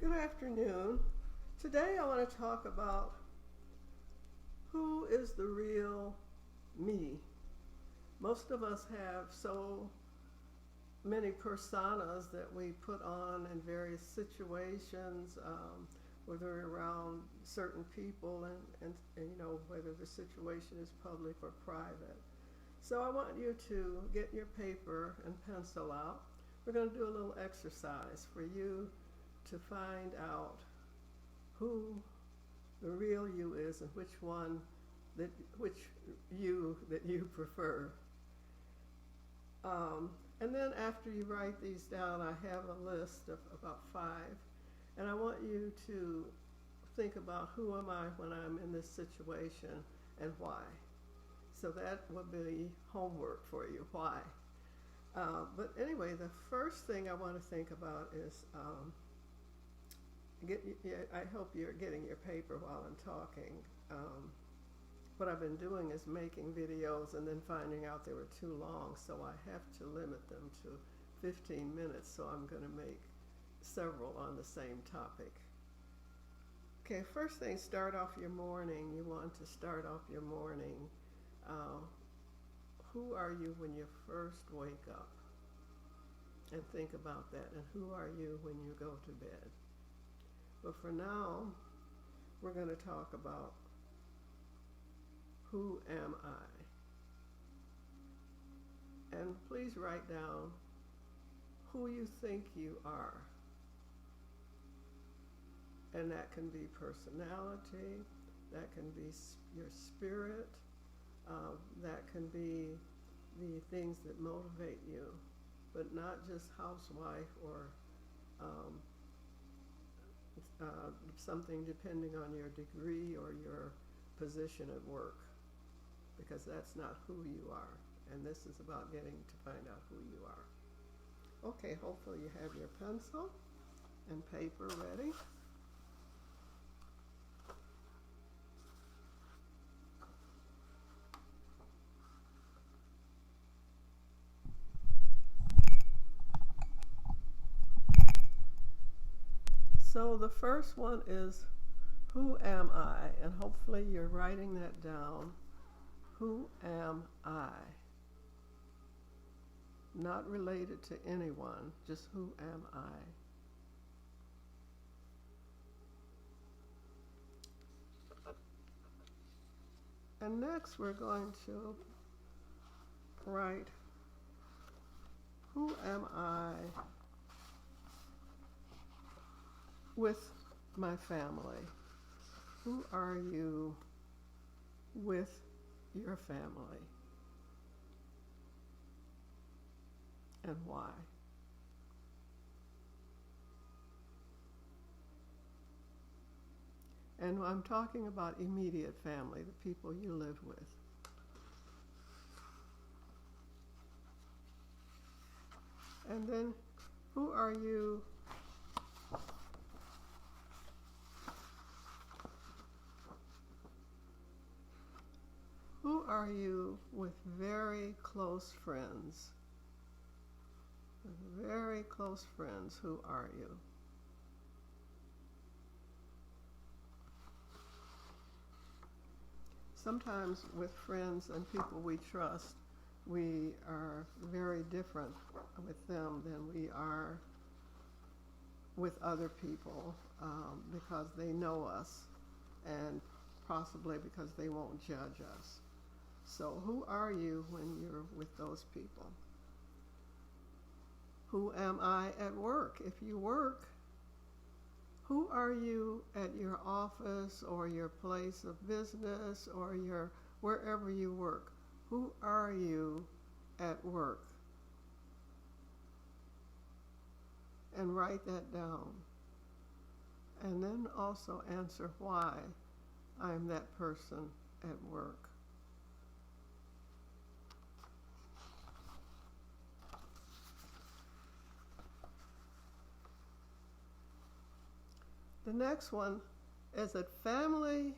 Good afternoon. Today I want to talk about who is the real me. Most of us have so many personas that we put on in various situations, whether we're around certain people and whether the situation is public or private. So I want you to get your paper and pencil out. We're going to do a little exercise for you to find out who the real you is and which you that you prefer. And then after you write these down, I have a list of about 5, and I want you to think about who am I when I'm in this situation and why. So that would be homework for you, why. But anyway, the first thing I want to think about is I hope you're getting your paper while I'm talking. What I've been doing is making videos and then finding out they were too long, so I have to limit them to 15 minutes, so I'm going to make several on the same topic. Okay, first thing, start off your morning. You want to start off your morning. Who are you when you first wake up? And think about that. And who are you when you go to bed? But for now, we're going to talk about who am I? And please write down who you think you are. And that can be personality, that can be your spirit, that can be the things that motivate you, but not just housewife or something depending on your degree or your position at work, because that's not who you are. And this is about getting to find out who you are. Okay, hopefully you have your pencil and paper ready. So the first one is, who am I? And hopefully you're writing that down. Who am I? Not related to anyone, just who am I? And next we're going to write, who am I with my family? Who are you with your family? And why? And I'm talking about immediate family, the people you live with. And then, who are you with very close friends? Very close friends, who are you? Sometimes with friends and people we trust, we are very different with them than we are with other people, because they know us and possibly because they won't judge us. So who are you when you're with those people? Who am I at work? If you work, who are you at your office or your place of business or wherever you work? Who are you at work? And write that down. And then also answer why I'm that person at work. The next one is at family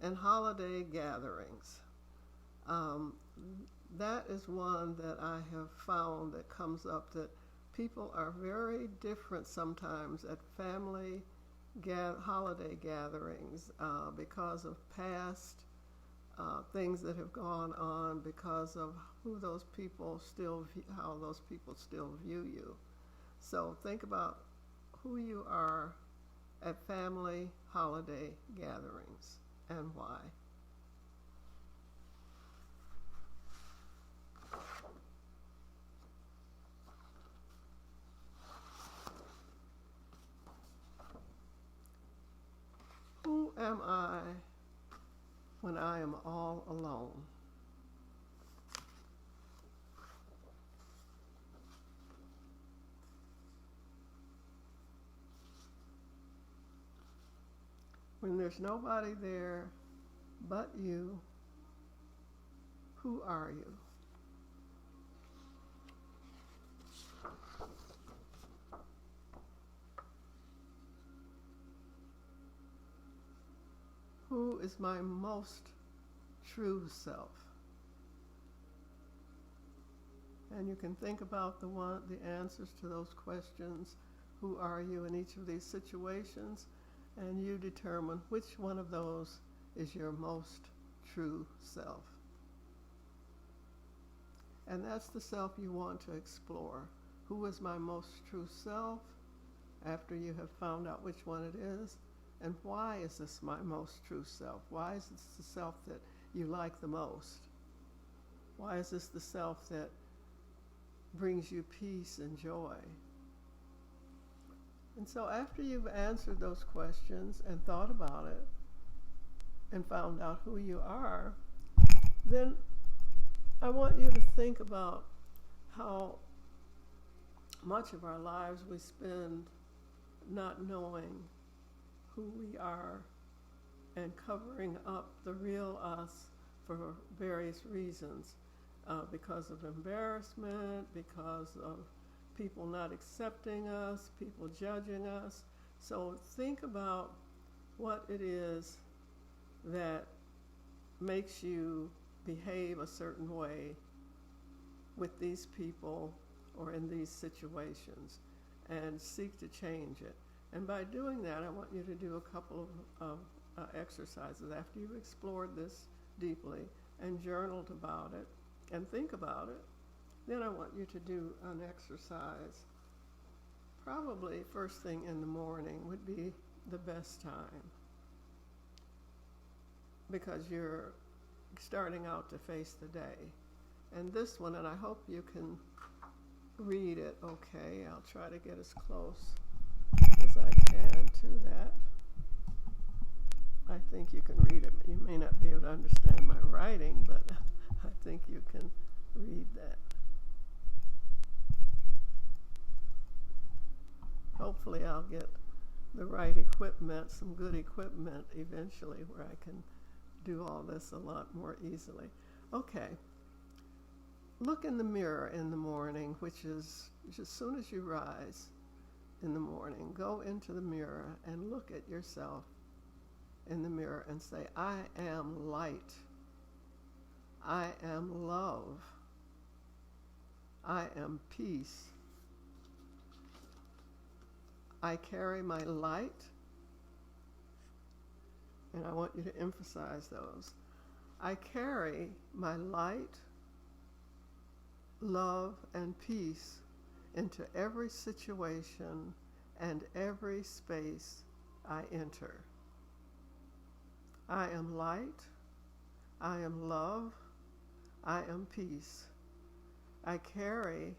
and holiday gatherings. That is one that I have found that comes up, that people are very different sometimes at family holiday gatherings because of past things that have gone on, because of how those people still view you. So think about who you are at family holiday gatherings and why. Who am I when I am all alone? When there's nobody there but you, who are you? Who is my most true self? And you can think about the answers to those questions. Who are you in each of these situations? And you determine which one of those is your most true self. And that's the self you want to explore. Who is my most true self? After you have found out which one it is, and why is this my most true self? Why is this the self that you like the most? Why is this the self that brings you peace and joy? And so after you've answered those questions and thought about it and found out who you are, then I want you to think about how much of our lives we spend not knowing who we are and covering up the real us for various reasons, because of embarrassment, because of people not accepting us, people judging us. So think about what it is that makes you behave a certain way with these people or in these situations, and seek to change it. And by doing that, I want you to do a couple of exercises after you've explored this deeply and journaled about it and think about it. Then I want you to do an exercise. Probably first thing in the morning would be the best time, because you're starting out to face the day. And this one, and I hope you can read it okay. I'll try to get as close as I can to that. I think you can read it. You may not be able to understand my writing, but I think you can read that. Hopefully I'll get the right equipment, some good equipment eventually, where I can do all this a lot more easily. Okay. Look in the mirror in the morning, which is as soon as you rise in the morning, go into the mirror and look at yourself in the mirror and say, I am light. I am love. I am peace. I carry my light, and I want you to emphasize those. I carry my light, love, and peace into every situation and every space I enter. I am light, I am love, I am peace. I carry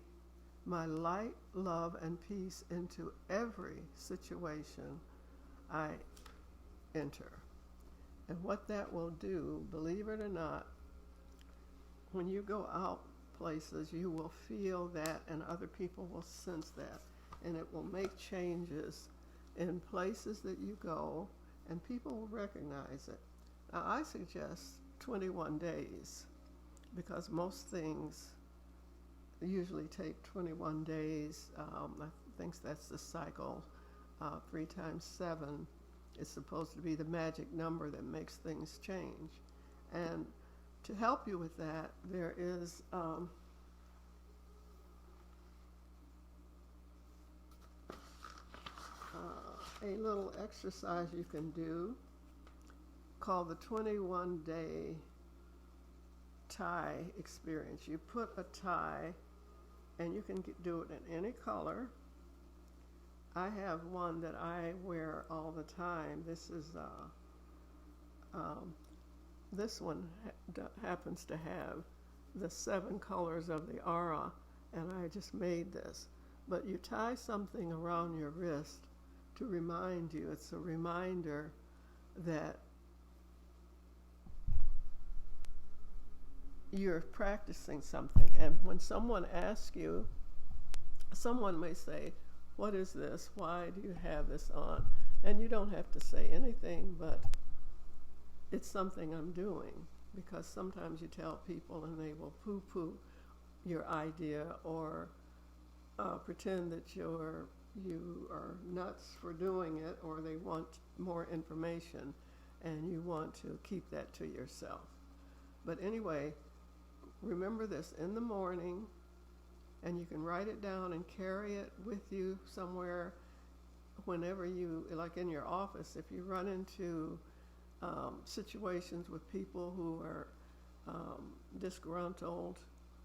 my light, love, and peace into every situation I enter. And what that will do, believe it or not, when you go out places, you will feel that, and other people will sense that, and it will make changes in places that you go, and people will recognize it. Now, I suggest 21 days, because most things usually take 21 days. I think that's the cycle. 3 times 7 is supposed to be the magic number that makes things change. And to help you with that, there is a little exercise you can do called the 21-day tie experience. You put a tie, and you can do it in any color. I have one that I wear all the time. This one happens to have the 7 colors of the aura, and I just made this. But you tie something around your wrist to remind you. It's a reminder that you're practicing something. And when someone asks you, someone may say, "What is this? Why do you have this on?" And you don't have to say anything, but it's something I'm doing, because sometimes you tell people and they will poo-poo your idea or pretend that you are nuts for doing it, or they want more information and you want to keep that to yourself. But anyway, remember this in the morning, and you can write it down and carry it with you somewhere whenever you, like in your office, if you run into situations with people who are disgruntled,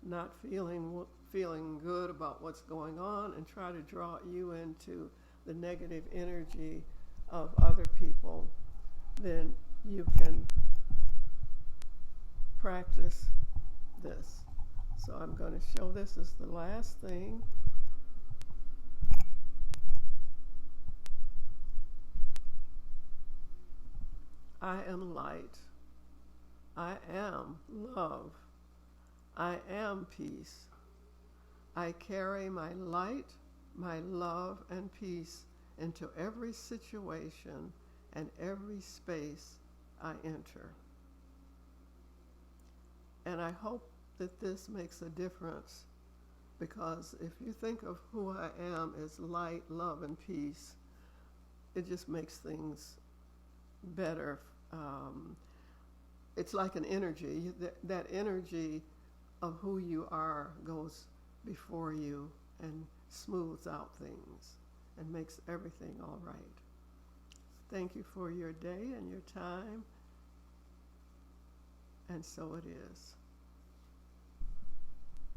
not feeling good about what's going on, and try to draw you into the negative energy of other people, then you can practice this. So I'm going to show this as the last thing. I am light. I am love. I am peace. I carry my light, my love, and peace into every situation and every space I enter. And I hope that this makes a difference, because if you think of who I am as light, love, and peace, it just makes things better. It's like an energy. That energy of who you are goes before you and smooths out things and makes everything all right. Thank you for your day and your time, and so it is.